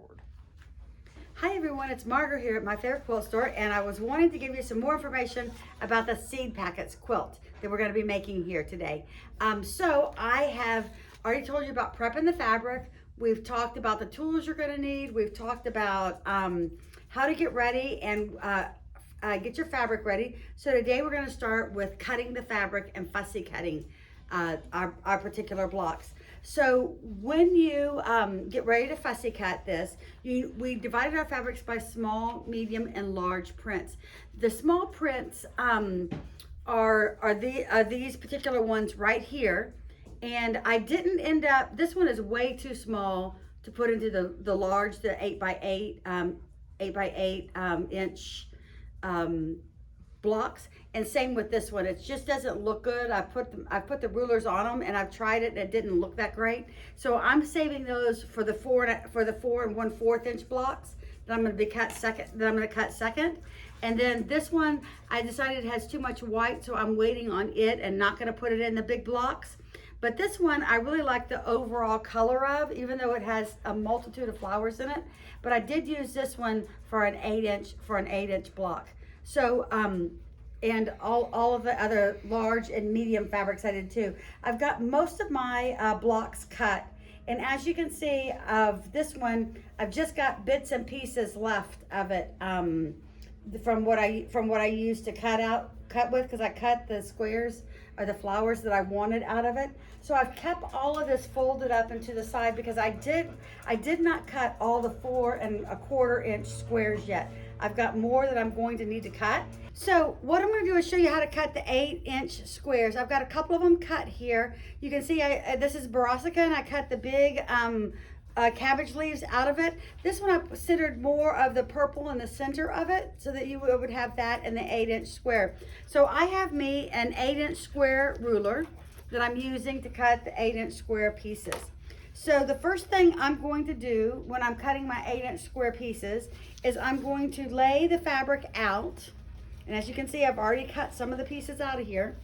record. Hi everyone, it's Margo here at my favorite quilt store, and I was wanting to give you some more information about the seed packets quilt that we're going to be making here today. So I have already told you about prepping the fabric. We've talked about the tools you're going to need. We've talked about how to get ready and get your fabric ready. So today we're going to start with cutting the fabric and fussy cutting our particular blocks. So when you get ready to fussy cut this, we divided our fabrics by small, medium, and large prints. The small prints are these particular ones right here. And I didn't end up, this one is way too small to put into the large, the 8x8, 8x8 inch blocks, and same with this one. It just doesn't look good. I put the rulers on them, and I've tried it and it didn't look that great. So I'm saving those for the 4 1/4 inch blocks that I'm going to cut second. And then this one, I decided it has too much white, so I'm waiting on it and not going to put it in the big blocks. But this one I really like the overall color of, even though it has a multitude of flowers in it. But I did use this one for an 8-inch block. So and all of the other large and medium fabrics I did too. I've got most of my blocks cut, and as you can see of this one, I've just got bits and pieces left of it from what I used to cut with, because I cut the squares or the flowers that I wanted out of it. So I've kept all of this folded up into the side because I did not cut all the 4 1/4 inch squares yet. I've got more that I'm going to need to cut. So what I'm going to do is show you how to cut the 8-inch squares. I've got a couple of them cut here. You can see this is brassica, and I cut the big cabbage leaves out of it. This one I centered more of the purple in the center of it so that you would have that in the 8-inch square. So I have me an 8-inch square ruler that I'm using to cut the 8-inch square pieces. So the first thing I'm going to do when I'm cutting my 8-inch square pieces is I'm going to lay the fabric out. And as you can see, I've already cut some of the pieces out of here.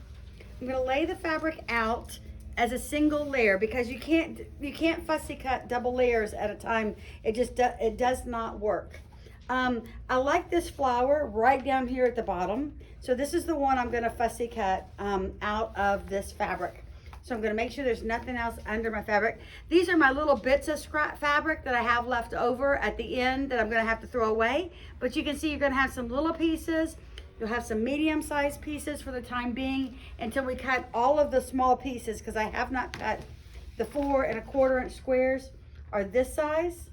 I'm going to lay the fabric out as a single layer, because you can't fussy cut double layers at a time. It does not work. I like this flower right down here at the bottom. So this is the one I'm going to fussy cut out of this fabric. So I'm going to make sure there's nothing else under my fabric. These are my little bits of scrap fabric that I have left over at the end that I'm going to have to throw away. But you can see you're going to have some little pieces. You'll have some medium-sized pieces for the time being until we cut all of the small pieces, because I have not cut the 4 1/4 inch squares are this size,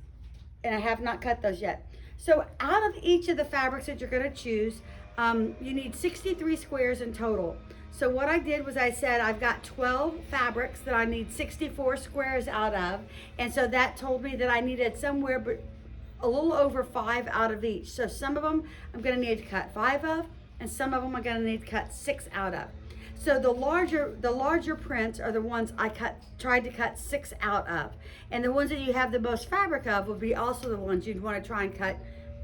and I have not cut those yet. So out of each of the fabrics that you're going to choose, you need 63 squares in total. So what I did was I said I've got 12 fabrics that I need 64 squares out of, and so that told me that I needed somewhere a little over 5 out of each. So some of them I'm going to need to cut 5 of, and some of them I'm going to need to cut 6 out of. So the larger prints are the ones I tried to cut 6 out of, and the ones that you have the most fabric of will be also the ones you'd want to try and cut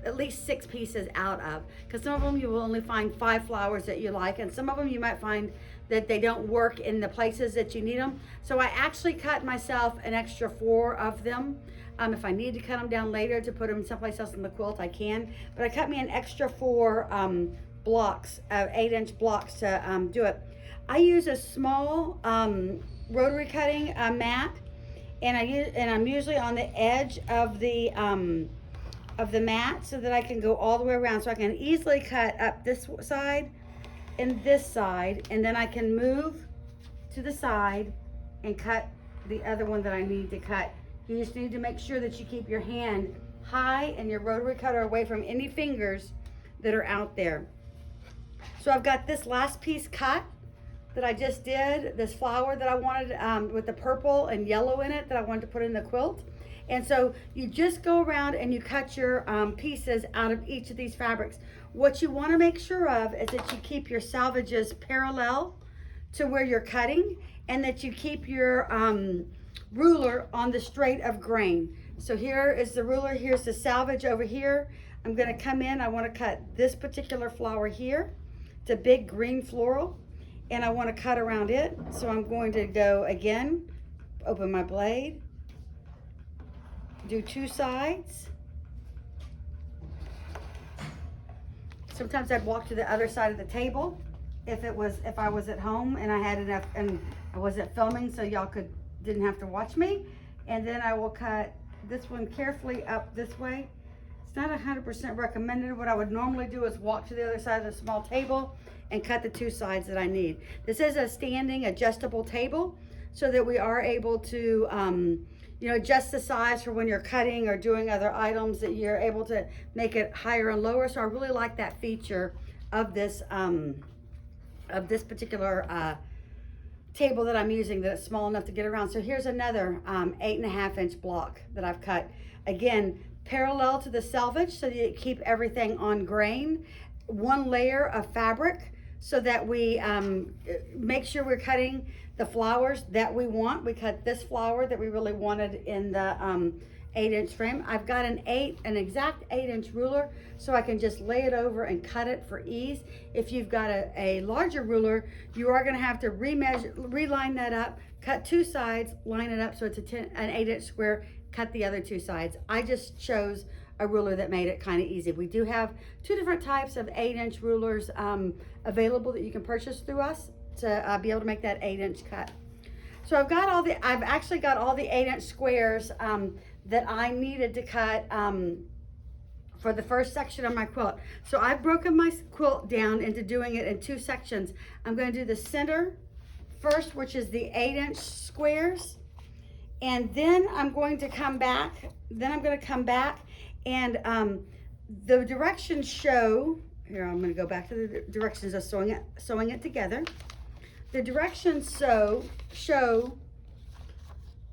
at least 6 pieces out of, because some of them you will only find 5 flowers that you like, and some of them you might find that they don't work in the places that you need them. So I actually cut myself an extra 4 of them. If I need to cut them down later to put them someplace else in the quilt, I can. But I cut me an extra 4 blocks, 8-inch blocks to do it. I use a small rotary cutting mat, and I'm usually on the edge of the mat so that I can go all the way around, so I can easily cut up this side and this side, and then I can move to the side and cut the other one that I need to cut. You just need to make sure that you keep your hand high and your rotary cutter away from any fingers that are out there. So I've got this last piece cut that I just did, this flower that I wanted with the purple and yellow in it that I wanted to put in the quilt. And so you just go around and you cut your pieces out of each of these fabrics. What you want to make sure of is that you keep your salvages parallel to where you're cutting, and that you keep your ruler on the straight of grain. So here is the ruler, here's the salvage over here. I'm going to come in, I want to cut this particular flower here. It's a big green floral, and I want to cut around it. So I'm going to go again, open my blade, do 2 sides. Sometimes I'd walk to the other side of the table if I was at home and I had enough and I wasn't filming, so y'all didn't have to watch me. And then I will cut this one carefully up this way. It's not 100% recommended. What I would normally do is walk to the other side of the small table and cut the 2 sides that I need. This is a standing adjustable table so that we are able to you know, adjust the size for when you're cutting or doing other items, that you're able to make it higher and lower. So I really like that feature of this particular table that I'm using, that it's small enough to get around. So here's another 8.5 inch block that I've cut. Again, parallel to the selvage so that you keep everything on grain. 1 layer of fabric so that we make sure we're cutting the flowers that we want. We cut this flower that we really wanted in the 8-inch frame. I've got an exact 8-inch ruler, so I can just lay it over and cut it for ease. If you've got a larger ruler, you are going to have to reline that up, cut 2 sides, line it up so it's an 8-inch square, cut the other 2 sides. I just chose a ruler that made it kind of easy. We do have 2 different types of 8-inch rulers available that you can purchase through us to be able to make that 8-inch cut. So I've actually got all the 8-inch squares that I needed to cut for the first section of my quilt. So I've broken my quilt down into doing it in 2 sections. I'm going to do the center first, which is the 8-inch squares, and then I'm going to come back. And the directions show here. I'm going to go back to the directions of sewing it together. The directions show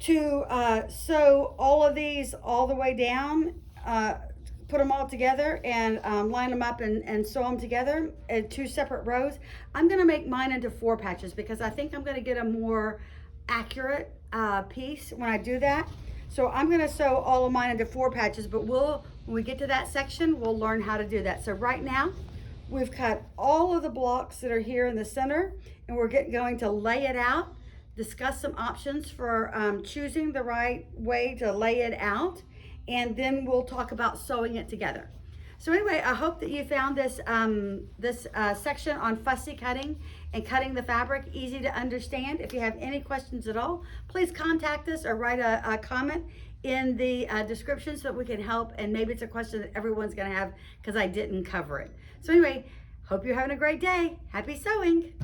to sew all of these all the way down, put them all together and line them up and sew them together in 2 separate rows. I'm going to make mine into 4 patches because I think I'm going to get a more accurate piece when I do that. So I'm going to sew all of mine into 4 patches, but when we get to that section, we'll learn how to do that. So right now, we've cut all of the blocks that are here in the center, and we're going to lay it out, discuss some options for choosing the right way to lay it out, and then we'll talk about sewing it together. So anyway, I hope that you found this section on fussy cutting and cutting the fabric easy to understand. If you have any questions at all, please contact us or write a comment in the description so that we can help, and maybe it's a question that everyone's going to have because I didn't cover it. So anyway, hope you're having a great day. Happy sewing.